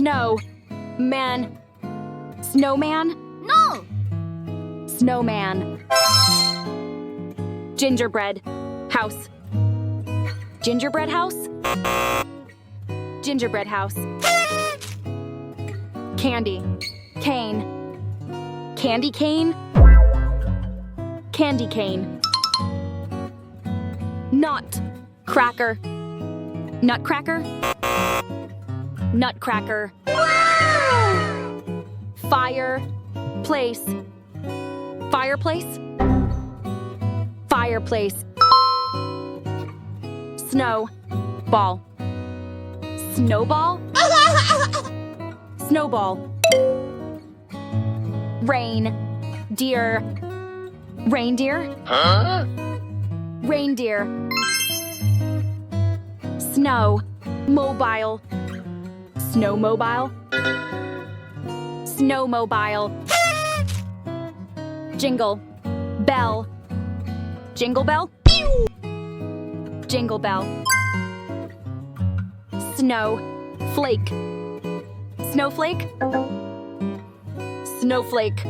Snow. Man. Snowman? No. Snowman. Gingerbread. House. Gingerbread house? Gingerbread house. Candy. Cane. Candy cane? Candy cane. Nut. Cracker. Nutcracker? Nutcracker. Fire. Place. Fireplace? Fireplace. Snow. Ball. Snowball? Snowball. Rain. Deer. Reindeer? Huh? Reindeer. Snow. Mobile. Snowmobile. Snowmobile. Jingle. Bell. Jingle bell? Jingle bell. Snow. Flake. Snowflake? Snowflake.